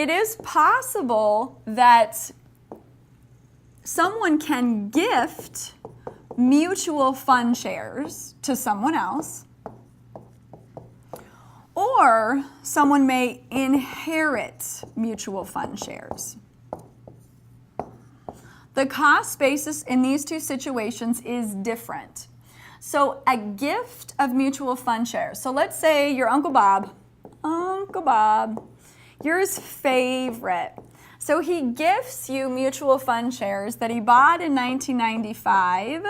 it is possible that someone can gift mutual fund shares to someone else, or someone may inherit mutual fund shares. The cost basis in these two situations is different. So a gift of mutual fund shares. So let's say your Uncle Bob, yours favorite. So he gifts you mutual fund shares that he bought in 1995,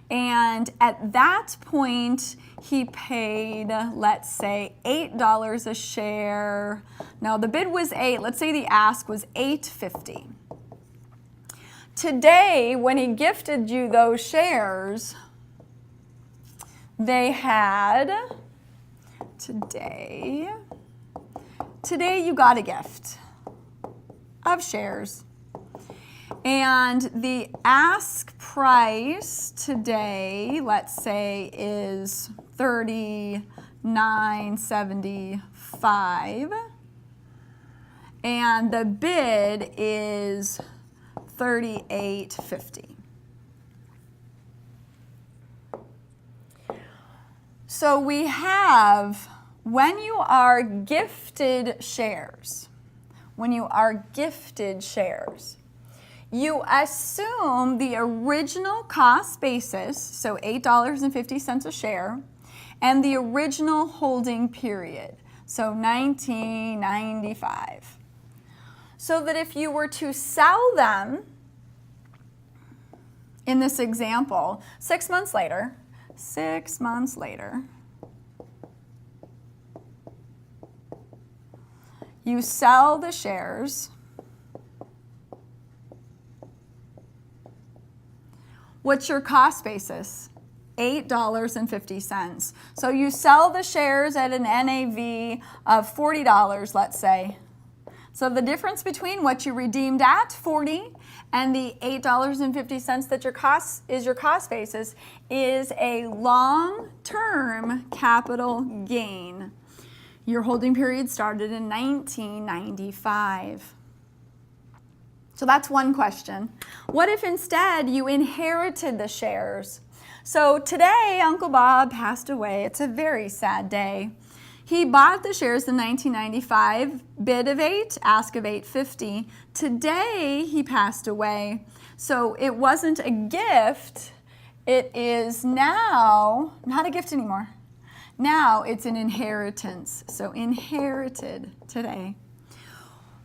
and at that point he paid, let's say, $8 a share. No, the bid was $8. Let's say the ask was $8.50. Today, when he gifted you those shares, they had, today you got a gift of shares. And the ask price today, let's say, is $39.75. And the bid is $38.50. So we have, when you are gifted shares, you assume the original cost basis, so $8.50 a share, and the original holding period, so 1995. So that if you were to sell them, in this example, 6 months later, you sell the shares. What's your cost basis? $8.50. So you sell the shares at an NAV of $40, let's say. So the difference between what you redeemed at, $40, and the $8.50 that your cost basis is a long-term capital gain. Your holding period started in 1995. So that's one question. What if instead you inherited the shares? So today, Uncle Bob passed away. It's a very sad day. He bought the shares in 1995, bid of $8, ask of $8.50. Today, he passed away. So it wasn't a gift. It is now not a gift anymore. Now it's an inheritance. So inherited today.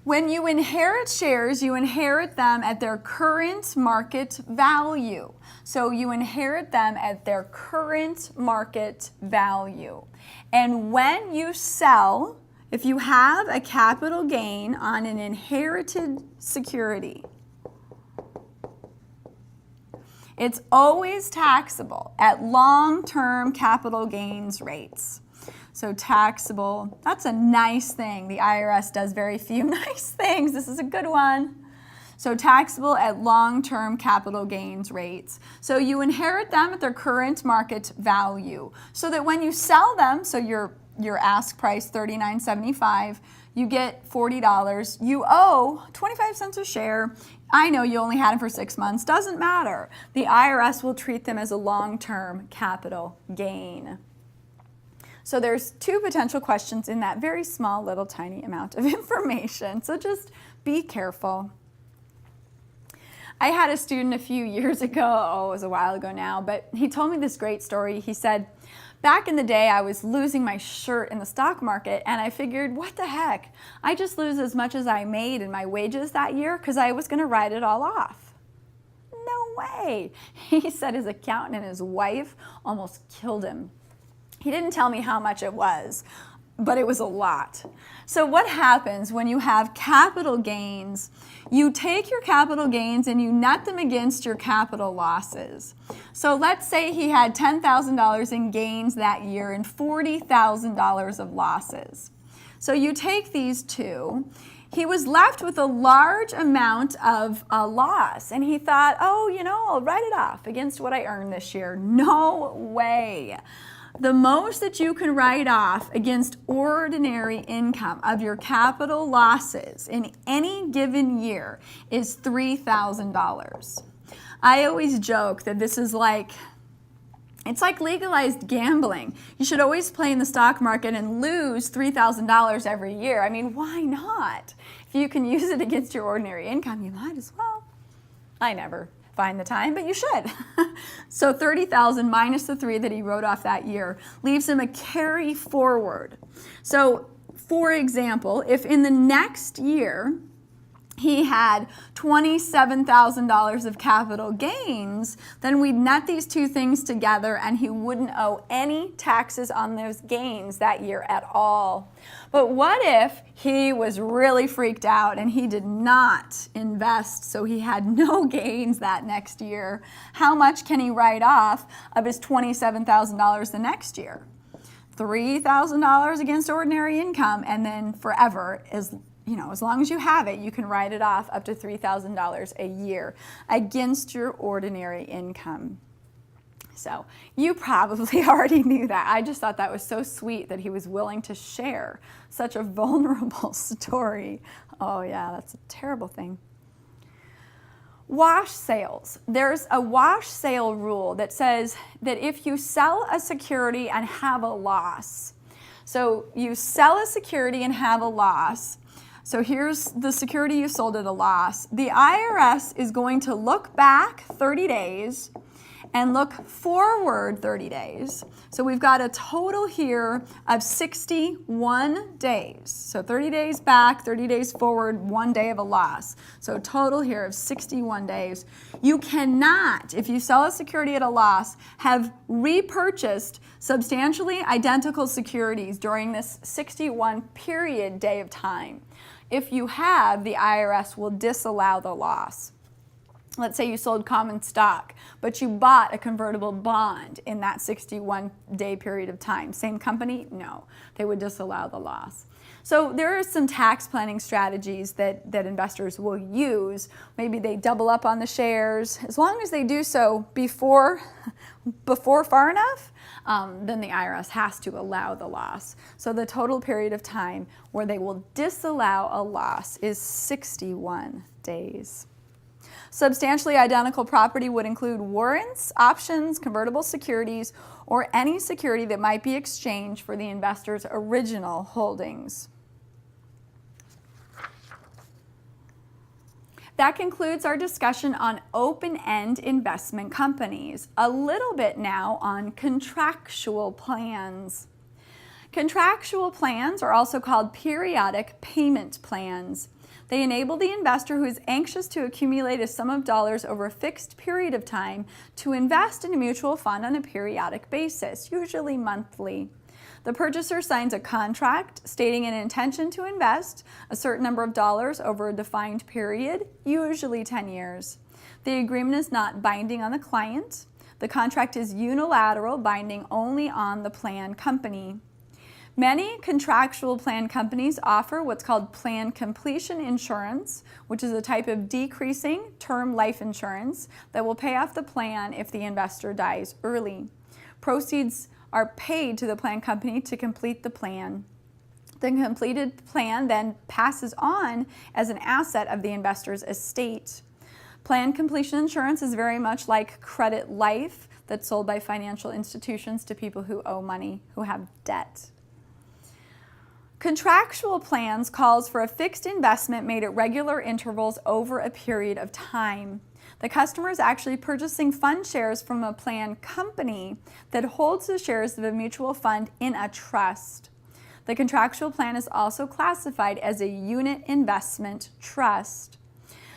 When you inherit shares, you inherit them at their current market value. So you inherit them at their current market value. And when you sell, if you have a capital gain on an inherited security, it's always taxable at long-term capital gains rates. So taxable, that's a nice thing. The IRS does very few nice things. This is a good one. So taxable at long-term capital gains rates. So you inherit them at their current market value. So that when you sell them, so your ask price $39.75, you get $40. You owe 25 cents a share. I know you only had them for 6 months. Doesn't matter. The IRS will treat them as a long-term capital gain. So there's two potential questions in that very small little tiny amount of information. So just be careful. I had a student a few years ago, it was a while ago now, but he told me this great story. He said, back in the day, I was losing my shirt in the stock market, and I figured, what the heck? I just lose as much as I made in my wages that year because I was going to write it all off. No way. He said his accountant and his wife almost killed him. He didn't tell me how much it was, but it was a lot. So what happens when you have capital gains? You take your capital gains and you net them against your capital losses. So let's say he had $10,000 in gains that year and $40,000 of losses. So you take these two. He was left with a large amount of a loss, and he thought, oh, I'll write it off against what I earned this year. No way. The most that you can write off against ordinary income of your capital losses in any given year is $3,000. I always joke that this is like, it's like legalized gambling. You should always play in the stock market and lose $3,000 every year. I mean, why not? If you can use it against your ordinary income, you might as well. I never find the time, but you should. So 30,000 minus the 3 that he wrote off that year leaves him a carry forward. So for example, if in the next year he had $27,000 of capital gains, then we'd net these two things together and he wouldn't owe any taxes on those gains that year at all. But what if he was really freaked out and he did not invest, so he had no gains that next year? How much can he write off of his $27,000 the next year? $3,000 against ordinary income, and then forever is, as long as you have it, you can write it off up to $3,000 a year against your ordinary income. So you probably already knew that. I just thought that was so sweet that he was willing to share such a vulnerable story. Oh yeah, that's a terrible thing. Wash sales. There's a wash sale rule that says that if you sell a security and have a loss, so you sell a security and have a loss, so here's the security you sold at a loss. The IRS is going to look back 30 days and look forward 30 days. So we've got a total here of 61 days. So 30 days back, 30 days forward, 1 day of a loss. So a total here of 61 days. You cannot, if you sell a security at a loss, have repurchased substantially identical securities during this 61 period day of time. If you have, the IRS will disallow the loss. Let's say you sold common stock, but you bought a convertible bond in that 61-day period of time. Same company? No, they would disallow the loss. So there are some tax planning strategies that investors will use. Maybe they double up on the shares. As long as they do so before far enough, then the IRS has to allow the loss. So the total period of time where they will disallow a loss is 61 days. Substantially identical property would include warrants, options, convertible securities, or any security that might be exchanged for the investor's original holdings. That concludes our discussion on open-end investment companies. A little bit now on contractual plans. Contractual plans are also called periodic payment plans. They enable the investor who is anxious to accumulate a sum of dollars over a fixed period of time to invest in a mutual fund on a periodic basis, usually monthly. The purchaser signs a contract stating an intention to invest a certain number of dollars over a defined period, usually 10 years. The agreement is not binding on the client. The contract is unilateral, binding only on the plan company. Many contractual plan companies offer what's called plan completion insurance, which is a type of decreasing term life insurance that will pay off the plan if the investor dies early. Proceeds are paid to the plan company to complete the plan. The completed plan then passes on as an asset of the investor's estate. Plan completion insurance is very much like credit life that's sold by financial institutions to people who owe money, who have debt. Contractual plans calls for a fixed investment made at regular intervals over a period of time. The customer is actually purchasing fund shares from a plan company that holds the shares of a mutual fund in a trust. The contractual plan is also classified as a unit investment trust.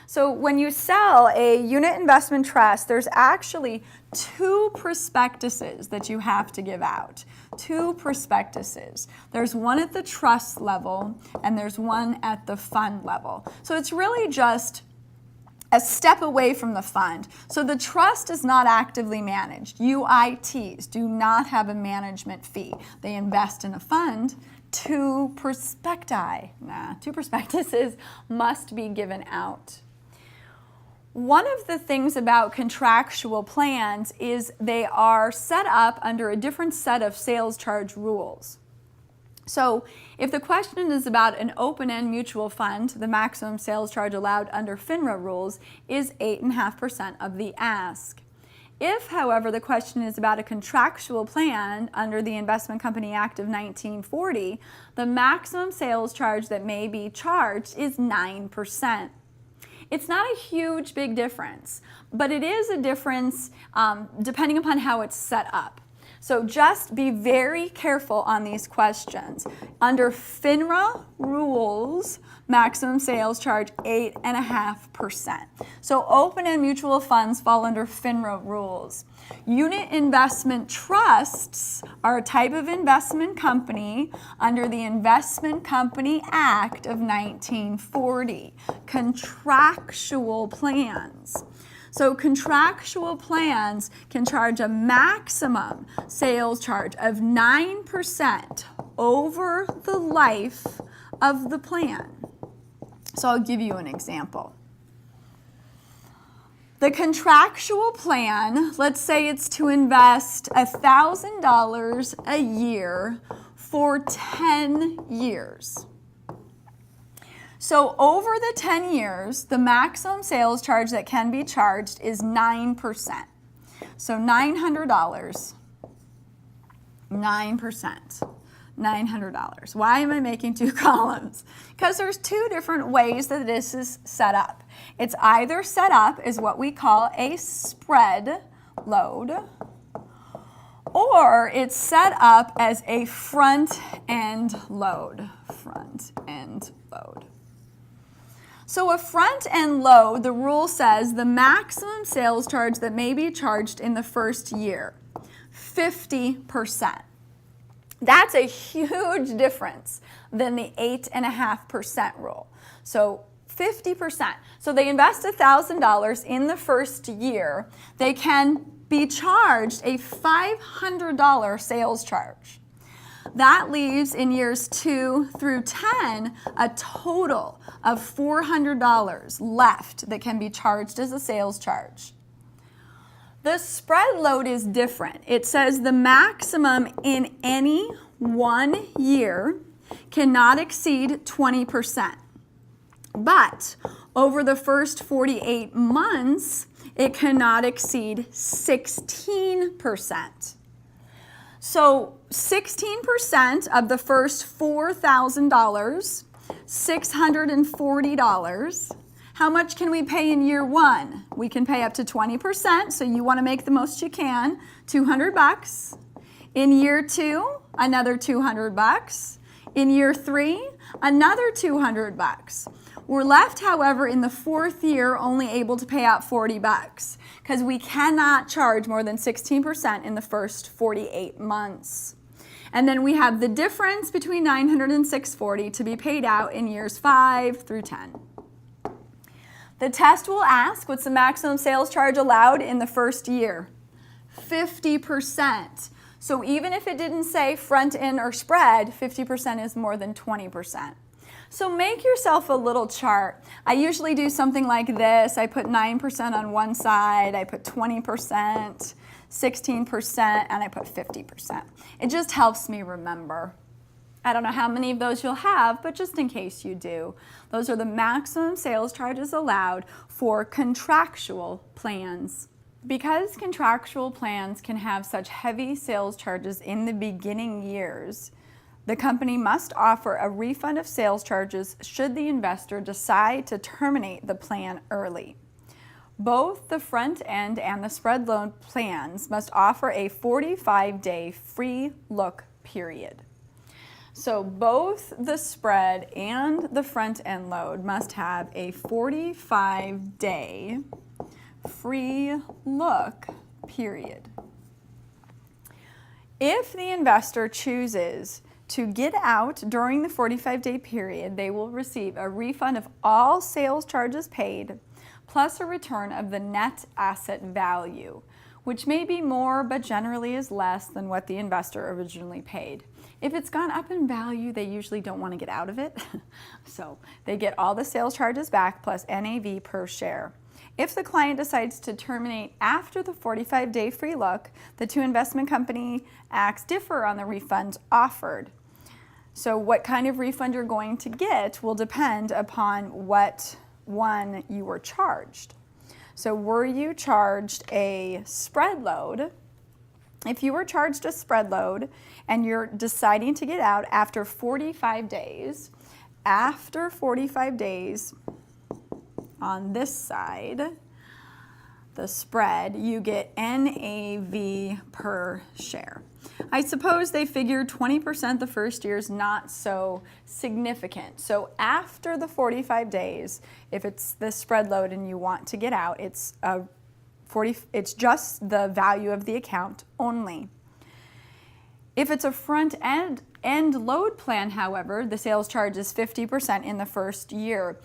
So when you sell a unit investment trust, there's actually 2 prospectuses that you have to give out. 2 prospectuses. There's one at the trust level and there's one at the fund level. So it's really just a step away from the fund. So the trust is not actively managed. UITs do not have a management fee. They invest in a fund. 2 prospectuses must be given out. One of the things about contractual plans is they are set up under a different set of sales charge rules. So if the question is about an open-end mutual fund, the maximum sales charge allowed under FINRA rules is 8.5% of the ask. If, however, the question is about a contractual plan under the Investment Company Act of 1940, the maximum sales charge that may be charged is 9%. It's not a huge, big difference, but it is a difference depending upon how it's set up. So just be very careful on these questions. Under FINRA rules, maximum sales charge 8.5%. So open-end mutual funds fall under FINRA rules. Unit investment trusts are a type of investment company under the Investment Company Act of 1940. Contractual plans. So contractual plans can charge a maximum sales charge of 9% over the life of the plan. So I'll give you an example. The contractual plan, let's say it's to invest $1,000 a year for 10 years. So over the 10 years, the maximum sales charge that can be charged is 9%. So $900, 9%, $900. Why am I making two columns? Because there's two different ways that this is set up. It's either set up as what we call a spread load, or it's set up as a front-end load. Front-end load. So a front-end load, the rule says the maximum sales charge that may be charged in the first year, 50%. That's a huge difference than the 8.5% rule. So 50%. So they invest $1,000 in the first year. They can be charged a $500 sales charge. That leaves in years 2 through 10 a total of $400 left that can be charged as a sales charge. The spread load is different. It says the maximum in any 1 year cannot exceed 20%. But over the first 48 months, it cannot exceed 16%. So 16% of the first $4,000, $640. How much can we pay in year 1? We can pay up to 20%, so you want to make the most you can, $200. In year 2, another $200. In year 3, another $200. We're left, however, in the 4th year only able to pay out $40 because we cannot charge more than 16% in the first 48 months. And then we have the difference between $900 and $640 to be paid out in years 5 through 10. The test will ask, what's the maximum sales charge allowed in the first year? 50%. So even if it didn't say front end or spread, 50% is more than 20%. So make yourself a little chart. I usually do something like this. I put 9% on one side, I put 20%, 16%, and I put 50%. It just helps me remember. I don't know how many of those you'll have, but just in case you do. Those are the maximum sales charges allowed for contractual plans. Because contractual plans can have such heavy sales charges in the beginning years, the company must offer a refund of sales charges should the investor decide to terminate the plan early. Both the front end and the spread loan plans must offer a 45-day free look period. So both the spread and the front end load must have a 45-day free look period. If the investor chooses to get out during the 45-day period, they will receive a refund of all sales charges paid, plus a return of the net asset value, which may be more but generally is less than what the investor originally paid. If it's gone up in value, they usually don't want to get out of it. So they get all the sales charges back plus NAV per share. If the client decides to terminate after the 45-day free look, the two investment company acts differ on the refunds offered. So what kind of refund you're going to get will depend upon what one you were charged. So were you charged a spread load? If you were charged a spread load and you're deciding to get out after 45 days, on this side, the spread, you get NAV per share. I suppose they figured 20% the first year is not so significant. So after the 45 days, if it's the spread load and you want to get out, it's just the value of the account only. If it's a front end load plan, however, the sales charge is 50% in the first year.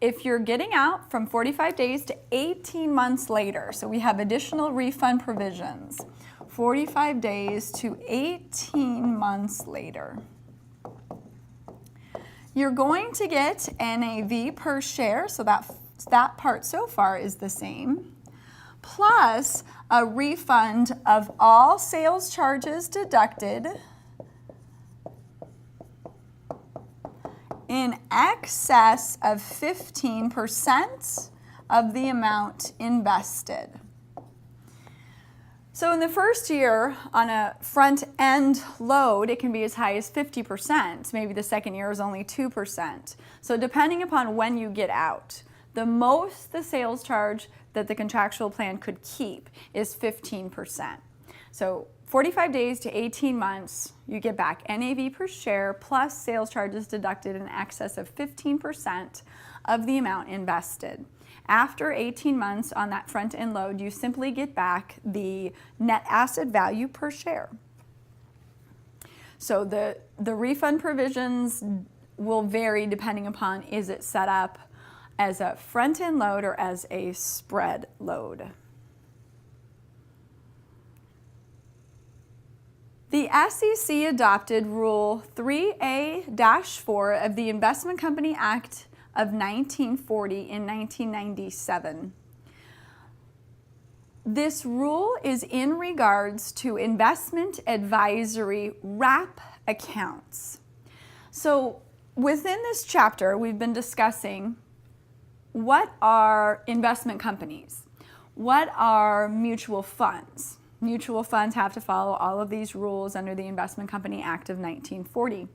If you're getting out from 45 days to 18 months later, so we have additional refund provisions, 45 days to 18 months later, you're going to get NAV per share, so that part so far is the same, plus a refund of all sales charges deducted in excess of 15% of the amount invested. So in the first year, on a front-end load, it can be as high as 50%. Maybe the second year is only 2%. So depending upon when you get out, the most the sales charge that the contractual plan could keep is 15%. So 45 days to 18 months, you get back NAV per share plus sales charges deducted in excess of 15% of the amount invested. After 18 months on that front-end load, you simply get back the net asset value per share. So the refund provisions will vary depending upon, is it set up as a front-end load or as a spread load. The SEC adopted Rule 3A-4 of the Investment Company Act of 1940 in 1997. This rule is in regards to investment advisory wrap accounts. So within this chapter, we've been discussing what are investment companies? What are mutual funds? Mutual funds have to follow all of these rules under the Investment Company Act of 1940.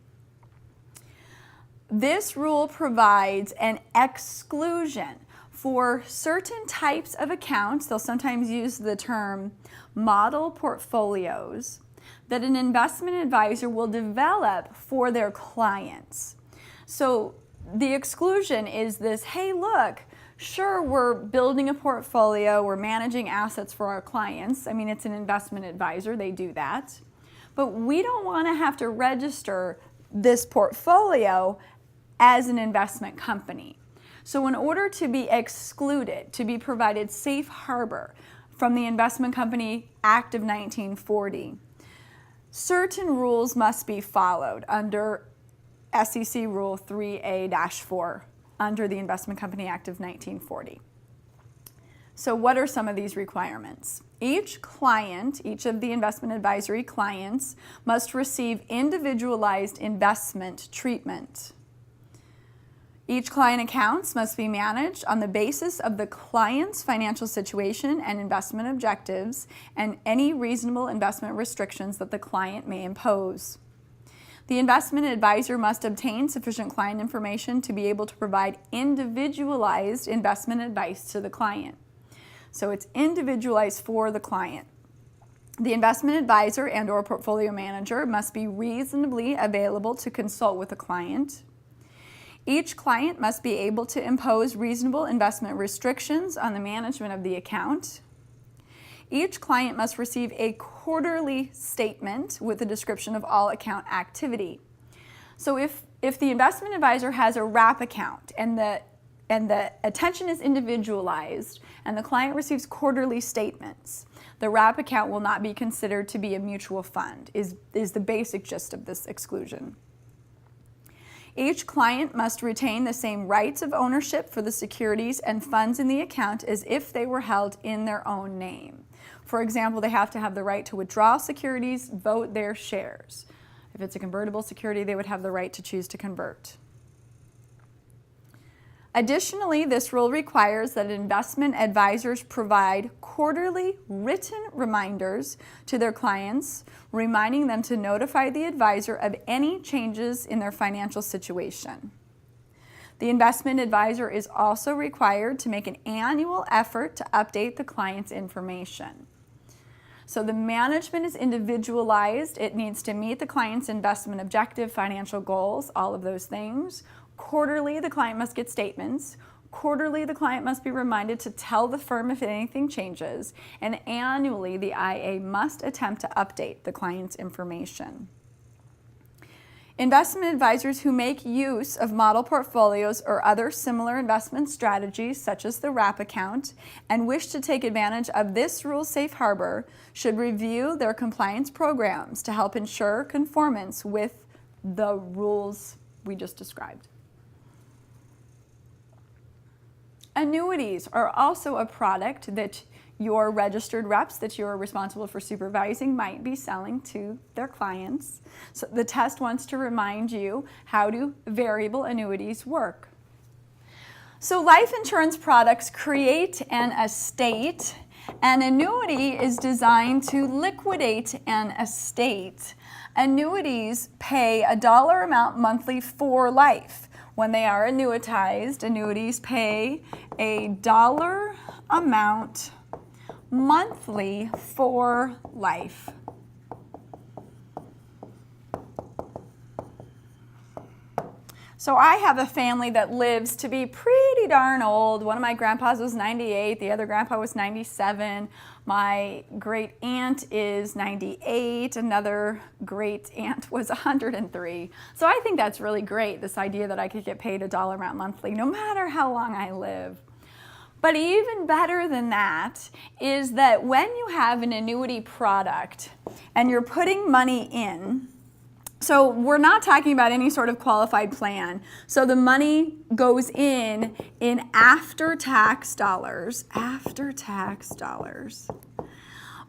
This rule provides an exclusion for certain types of accounts. They'll sometimes use the term model portfolios that an investment advisor will develop for their clients. So the exclusion is this, hey, look, sure, we're building a portfolio, we're managing assets for our clients. I mean, it's an investment advisor, they do that. But we don't want to have to register this portfolio as an investment company. So in order to be excluded, to be provided safe harbor from the Investment Company Act of 1940, certain rules must be followed under SEC Rule 3A-4 under the Investment Company Act of 1940. So what are some of these requirements? Each client, each of the investment advisory clients, must receive individualized investment treatment. Each client accounts must be managed on the basis of the client's financial situation and investment objectives and any reasonable investment restrictions that the client may impose. The investment advisor must obtain sufficient client information to be able to provide individualized investment advice to the client. So it's individualized for the client. The investment advisor and/or portfolio manager must be reasonably available to consult with the client. Each client must be able to impose reasonable investment restrictions on the management of the account. Each client must receive a quarterly statement with a description of all account activity. So if the investment advisor has a wrap account and the attention is individualized and the client receives quarterly statements, the wrap account will not be considered to be a mutual fund, is the basic gist of this exclusion. Each client must retain the same rights of ownership for the securities and funds in the account as if they were held in their own name. For example, they have to have the right to withdraw securities, vote their shares. If it's a convertible security, they would have the right to choose to convert. Additionally, this rule requires that investment advisors provide quarterly written reminders to their clients, reminding them to notify the advisor of any changes in their financial situation. The investment advisor is also required to make an annual effort to update the client's information. So the management is individualized. It needs to meet the client's investment objective, financial goals, all of those things. Quarterly, the client must get statements. Quarterly, the client must be reminded to tell the firm if anything changes. And annually, the IA must attempt to update the client's information. Investment advisors who make use of model portfolios or other similar investment strategies, such as the wrap account, and wish to take advantage of this rule safe harbor should review their compliance programs to help ensure conformance with the rules we just described. Annuities are also a product that your registered reps that you are responsible for supervising might be selling to their clients. So the test wants to remind you, how do variable annuities work? So life insurance products create an estate. An annuity is designed to liquidate an estate. Annuities pay a dollar amount monthly for life. When they are annuitized, annuities pay a dollar amount monthly for life. So I have a family that lives to be pretty darn old. One of my grandpas was 98, the other grandpa was 97. My great aunt is 98, another great aunt was 103. So I think that's really great, this idea that I could get paid a dollar amount monthly no matter how long I live. But even better than that is that when you have an annuity product and you're putting money in, so we're not talking about any sort of qualified plan. So the money goes in after-tax dollars.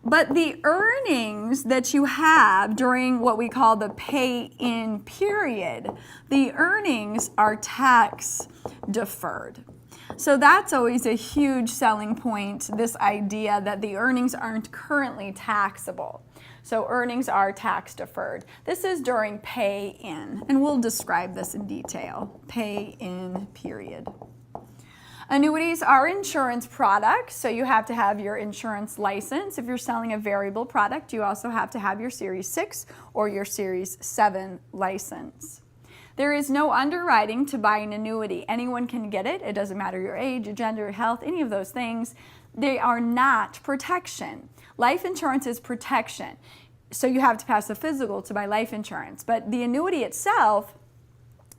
But the earnings that you have during what we call the pay-in period, the earnings are tax deferred. So that's always a huge selling point, this idea that the earnings aren't currently taxable. So earnings are tax deferred. This is during pay-in, and we'll describe this in detail. Pay-in period. Annuities are insurance products, so you have to have your insurance license. If you're selling a variable product, you also have to have your Series 6 or your Series 7 license. There is no underwriting to buy an annuity. Anyone can get it. It doesn't matter your age, your gender, your health, any of those things. They are not protection. Life insurance is protection. So you have to pass a physical to buy life insurance. But the annuity itself,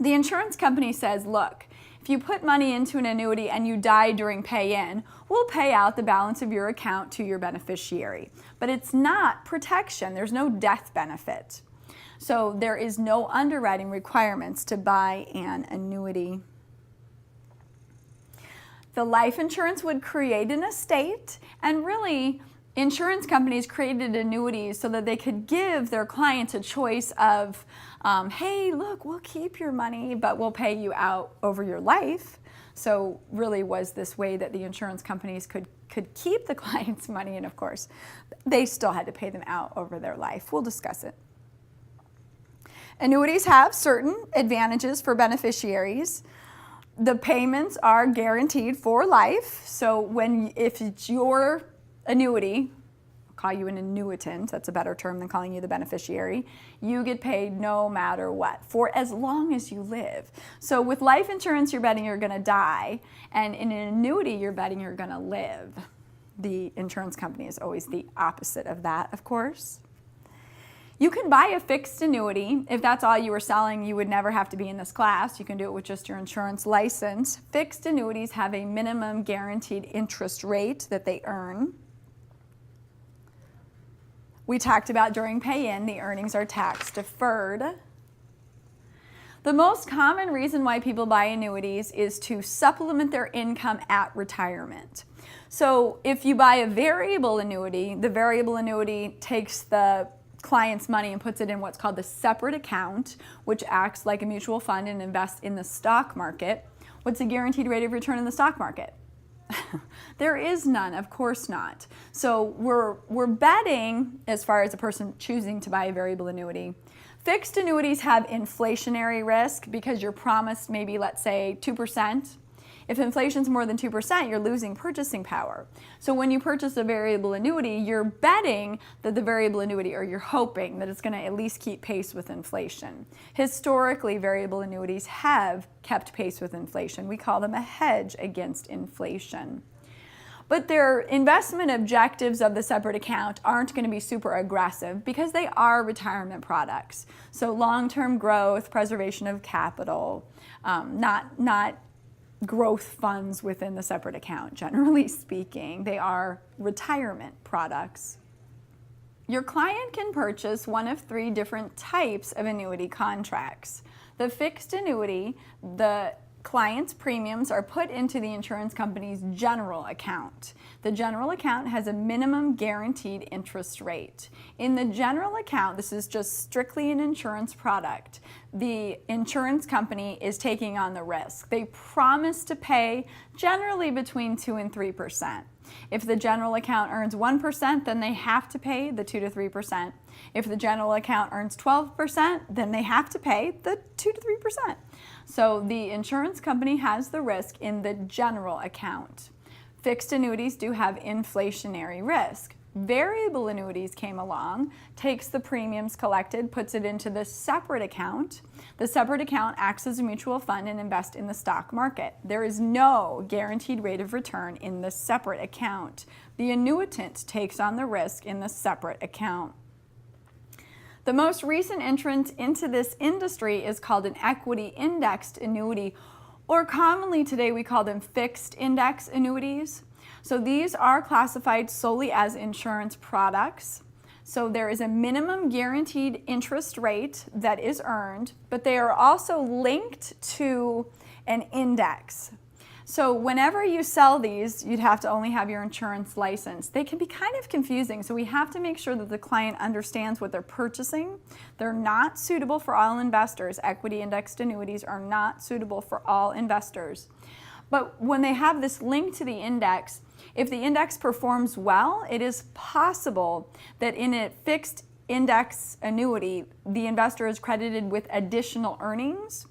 the insurance company says, look, if you put money into an annuity and you die during pay-in, we'll pay out the balance of your account to your beneficiary. But it's not protection. There's no death benefit. So there is no underwriting requirements to buy an annuity. The life insurance would create an estate, and really insurance companies created annuities so that they could give their clients a choice of, hey, look, we'll keep your money, but we'll pay you out over your life. So really was this way that the insurance companies could keep the client's money, and of course, they still had to pay them out over their life. We'll discuss it. Annuities have certain advantages for beneficiaries. The payments are guaranteed for life. So if it's your annuity, I'll call you an annuitant, that's a better term than calling you the beneficiary, you get paid no matter what, for as long as you live. So with life insurance, you're betting you're gonna die, and in an annuity, you're betting you're gonna live. The insurance company is always the opposite of that, of course. You can buy a fixed annuity. If that's all you were selling, you would never have to be in this class. You can do it with just your insurance license. Fixed annuities have a minimum guaranteed interest rate that they earn. We talked about during pay-in, the earnings are tax deferred. The most common reason why people buy annuities is to supplement their income at retirement. So if you buy a variable annuity, the variable annuity takes the client's money and puts it in what's called the separate account, which acts like a mutual fund and invests in the stock market. What's the guaranteed rate of return in the stock market? There is none, of course not. So we're betting, as far as a person choosing to buy a variable annuity. Fixed annuities have inflationary risk because you're promised maybe, let's say, 2%. If inflation's more than 2%, you're losing purchasing power. So when you purchase a variable annuity, you're betting that the variable annuity, or you're hoping that it's going to at least keep pace with inflation. Historically, variable annuities have kept pace with inflation. We call them a hedge against inflation. But their investment objectives of the separate account aren't going to be super aggressive because they are retirement products. So long-term growth, preservation of capital, not growth funds within the separate account, generally speaking. They are retirement products. Your client can purchase one of 3 different types of annuity contracts. The fixed annuity, the client's premiums are put into the insurance company's general account. The general account has a minimum guaranteed interest rate. In the general account, this is just strictly an insurance product. The insurance company is taking on the risk. They promise to pay generally between 2 and 3%. If the general account earns 1%, then they have to pay the 2 to 3%. If the general account earns 12%, then they have to pay the 2 to 3%. So the insurance company has the risk in the general account. Fixed annuities do have inflationary risk. Variable annuities came along, takes the premiums collected, puts it into the separate account. The separate account acts as a mutual fund and invests in the stock market. There is no guaranteed rate of return in the separate account. The annuitant takes on the risk in the separate account. The most recent entrant into this industry is called an equity indexed annuity, or commonly today we call them fixed index annuities. So these are classified solely as insurance products. So there is a minimum guaranteed interest rate that is earned, but they are also linked to an index. So whenever you sell these, you'd have to only have your insurance license. They can be kind of confusing, so we have to make sure that the client understands what they're purchasing. They're not suitable for all investors. Equity indexed annuities are not suitable for all investors. But when they have this link to the index, if the index performs well, it is possible that in a fixed index annuity, the investor is credited with additional earnings.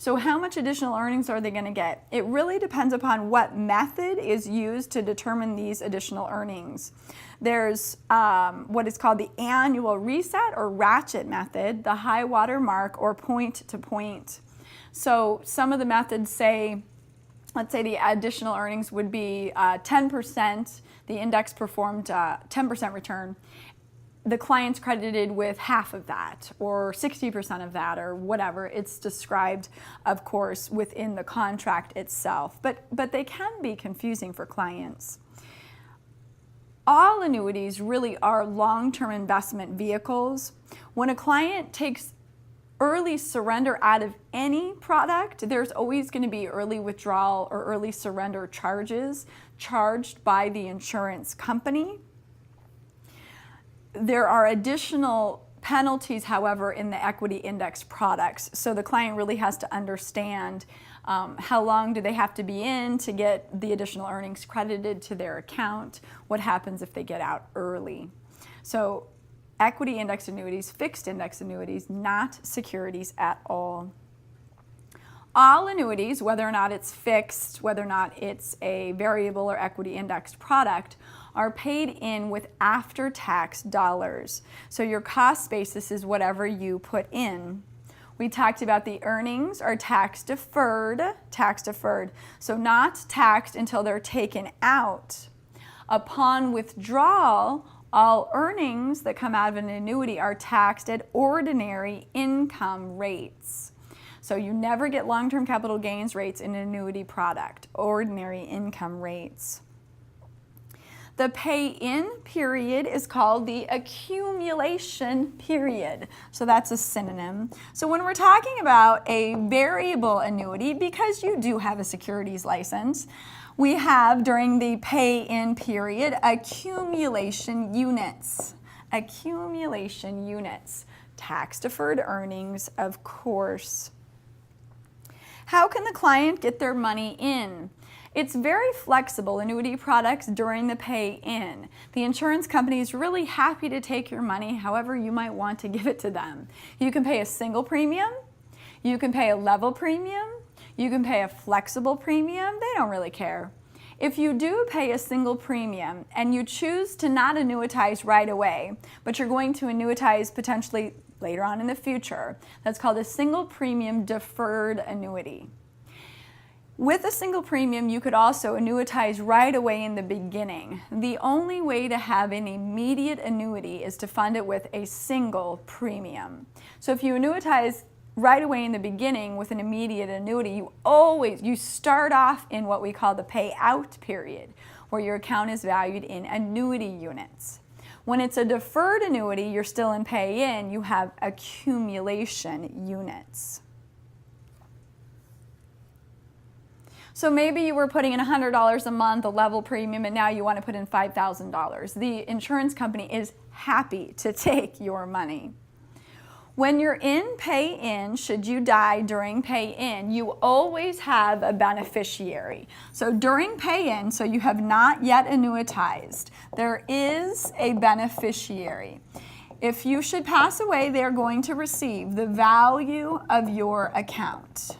So how much additional earnings are they going to get? It really depends upon what method is used to determine these additional earnings. There's what is called the annual reset or ratchet method, the high water mark, or point to point. So some of the methods say, let's say the additional earnings would be 10%, the index performed 10% return. The client's credited with half of that, or 60% of that, or whatever. It's described, of course, within the contract itself, but they can be confusing for clients. All annuities really are long-term investment vehicles. When a client takes early surrender out of any product, there's always going to be early withdrawal or early surrender charges charged by the insurance company. There are additional penalties, however, in the equity index products. So the client really has to understand how long do they have to be in to get the additional earnings credited to their account, what happens if they get out early. So equity index annuities, fixed index annuities, not securities at all. All annuities, whether or not it's fixed, whether or not it's a variable or equity indexed product, are paid in with after-tax dollars. So your cost basis is whatever you put in. We talked about the earnings are tax deferred. So not taxed until they're taken out. Upon withdrawal, all earnings that come out of an annuity are taxed at ordinary income rates. So you never get long-term capital gains rates in an annuity product, ordinary income rates. The pay-in period is called the accumulation period. So that's a synonym. So when we're talking about a variable annuity, because you do have a securities license, we have during the pay-in period accumulation units. Accumulation units. Tax-deferred earnings, of course. How can the client get their money in? It's very flexible, annuity products during the pay-in. The insurance company is really happy to take your money however you might want to give it to them. You can pay a single premium, you can pay a level premium, you can pay a flexible premium, they don't really care. If you do pay a single premium and you choose to not annuitize right away, but you're going to annuitize potentially later on in the future, that's called a single premium deferred annuity. With a single premium, you could also annuitize right away in the beginning. The only way to have an immediate annuity is to fund it with a single premium. So if you annuitize right away in the beginning with an immediate annuity, you start off in what we call the payout period, where your account is valued in annuity units. When it's a deferred annuity, you're still in pay-in, you have accumulation units. So maybe you were putting in $100 a month, a level premium, and now you want to put in $5,000. The insurance company is happy to take your money. When you're in pay-in, should you die during pay-in, you always have a beneficiary. So during pay-in, so you have not yet annuitized, there is a beneficiary. If you should pass away, they're going to receive the value of your account.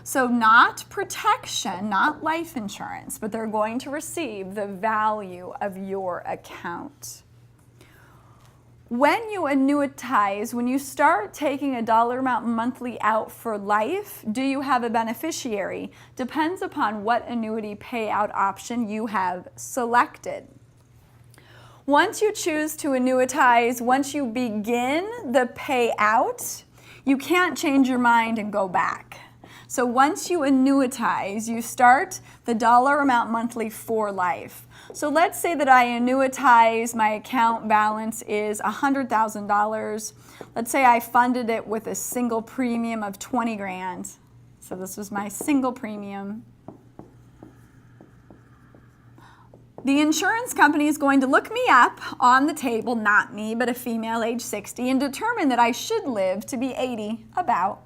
So not protection, not life insurance, but they're going to receive the value of your account. When you annuitize, when you start taking a dollar amount monthly out for life, do you have a beneficiary? Depends upon what annuity payout option you have selected. Once you choose to annuitize, once you begin the payout, you can't change your mind and go back. So once you annuitize, you start the dollar amount monthly for life. So let's say that I annuitize, my account balance is $100,000. Let's say I funded it with a single premium of 20 grand. So this was my single premium. The insurance company is going to look me up on the table, not me, but a female age 60, and determine that I should live to be 80, about.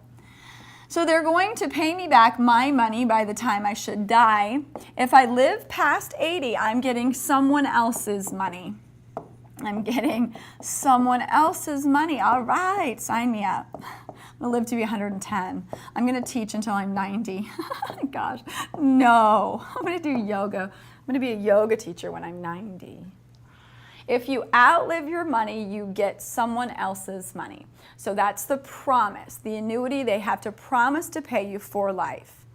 So they're going to pay me back my money by the time I should die. If I live past 80, I'm getting someone else's money. I'm getting someone else's money. All right, sign me up. I'm going to live to be 110. I'm going to teach until I'm 90. Gosh, no. I'm going to do yoga. I'm going to be a yoga teacher when I'm 90. If you outlive your money, you get someone else's money. So that's the promise. The annuity, they have to promise to pay you for life.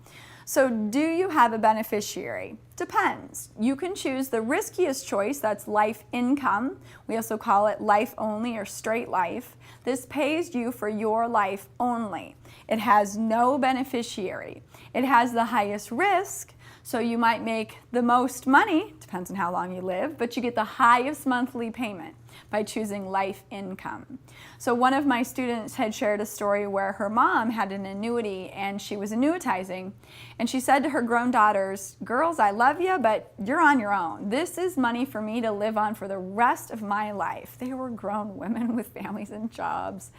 So do you have a beneficiary? Depends. You can choose the riskiest choice, that's life income. We also call it life only or straight life. This pays you for your life only. It has no beneficiary. It has the highest risk, so you might make the most money, depends on how long you live, but you get the highest monthly payment by choosing life income. So one of my students had shared a story where her mom had an annuity and she was annuitizing, and she said to her grown daughters, "Girls, I love you, but you're on your own. This is money for me to live on for the rest of my life." They were grown women with families and jobs.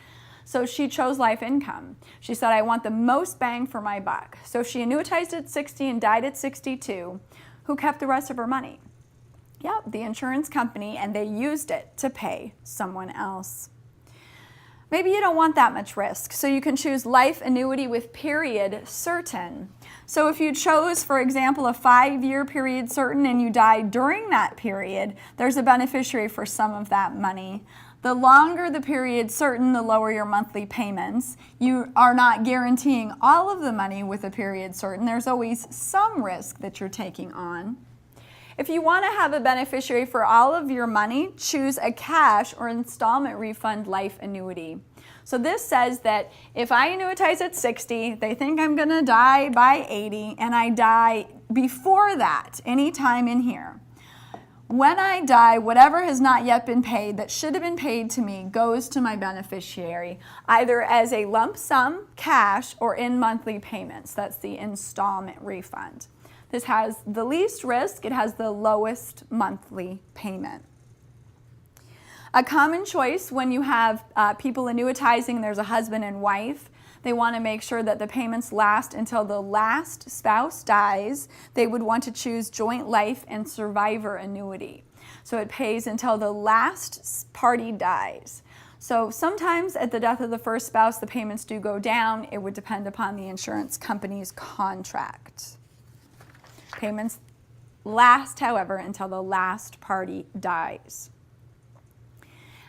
So she chose life income. She said, "I want the most bang for my buck." So she annuitized at 60 and died at 62. Who kept the rest of her money? Yep, the insurance company, and they used it to pay someone else. Maybe you don't want that much risk, so you can choose life annuity with period certain. So if you chose, for example, a 5-year period certain and you died during that period, there's a beneficiary for some of that money. The longer the period certain, the lower your monthly payments. You are not guaranteeing all of the money with a period certain. There's always some risk that you're taking on. If you want to have a beneficiary for all of your money, choose a cash or installment refund life annuity. So this says that if I annuitize at 60, they think I'm going to die by 80, and I die before that, any time in here. When I die, whatever has not yet been paid that should have been paid to me goes to my beneficiary, either as a lump sum, cash, or in monthly payments. That's the installment refund. This has the least risk. It has the lowest monthly payment. A common choice when you have people annuitizing, there's a husband and wife, they want to make sure that the payments last until the last spouse dies. They would want to choose joint life and survivor annuity. So it pays until the last party dies. So sometimes at the death of the first spouse, the payments do go down. It would depend upon the insurance company's contract. Payments last, however, until the last party dies.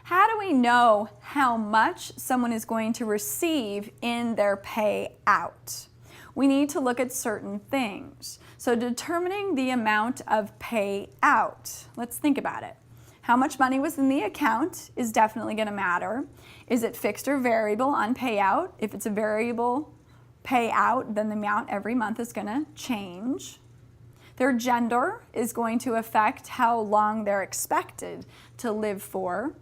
How do we know how much someone is going to receive in their payout? We need to look at certain things. So determining the amount of payout, let's think about it. How much money was in the account is definitely going to matter. Is it fixed or variable on payout? If it's a variable payout, then the amount every month is going to change. Their gender is going to affect how long they're expected to live for.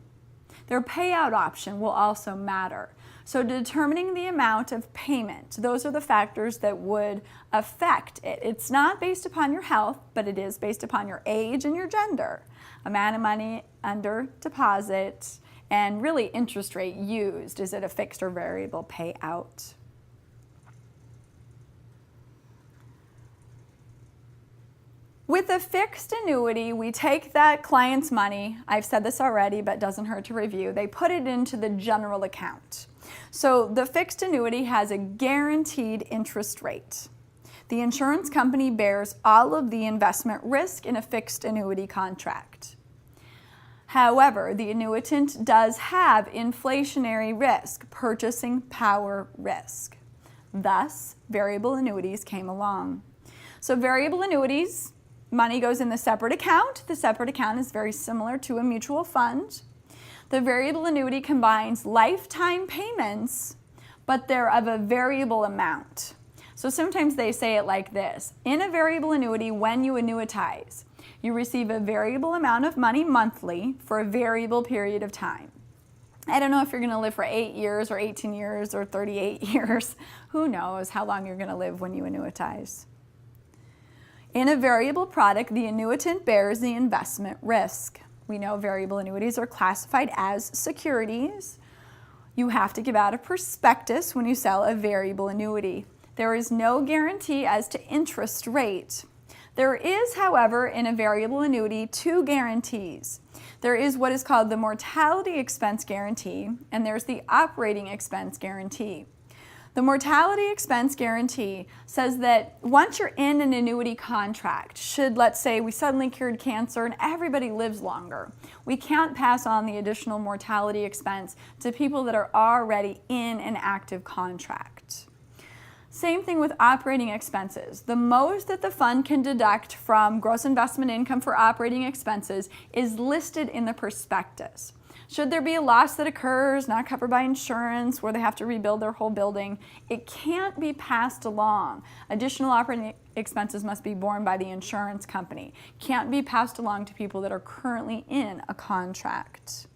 Their payout option will also matter. So determining the amount of payment, those are the factors that would affect it. It's not based upon your health, but it is based upon your age and your gender. Amount of money under deposit, and really interest rate used. Is it a fixed or variable payout? With a fixed annuity, we take that client's money, I've said this already, but it doesn't hurt to review, they put it into the general account. So the fixed annuity has a guaranteed interest rate. The insurance company bears all of the investment risk in a fixed annuity contract. However, the annuitant does have inflationary risk, purchasing power risk. Thus, variable annuities came along. So variable annuities, money goes in the separate account. The separate account is very similar to a mutual fund. The variable annuity combines lifetime payments, but they're of a variable amount. So sometimes they say it like this. In a variable annuity, when you annuitize, you receive a variable amount of money monthly for a variable period of time. I don't know if you're going to live for 8 years or 18 years or 38 years. Who knows how long you're going to live when you annuitize. In a variable product, the annuitant bears the investment risk. We know variable annuities are classified as securities. You have to give out a prospectus when you sell a variable annuity. There is no guarantee as to interest rate. There is, however, in a variable annuity, 2 guarantees. There is what is called the mortality expense guarantee, and there's the operating expense guarantee. The mortality expense guarantee says that once you're in an annuity contract, should, let's say, we suddenly cured cancer and everybody lives longer, we can't pass on the additional mortality expense to people that are already in an active contract. Same thing with operating expenses. The most that the fund can deduct from gross investment income for operating expenses is listed in the prospectus. Should there be a loss that occurs, not covered by insurance, where they have to rebuild their whole building, it can't be passed along. Additional operating expenses must be borne by the insurance company. Can't be passed along to people that are currently in a contract.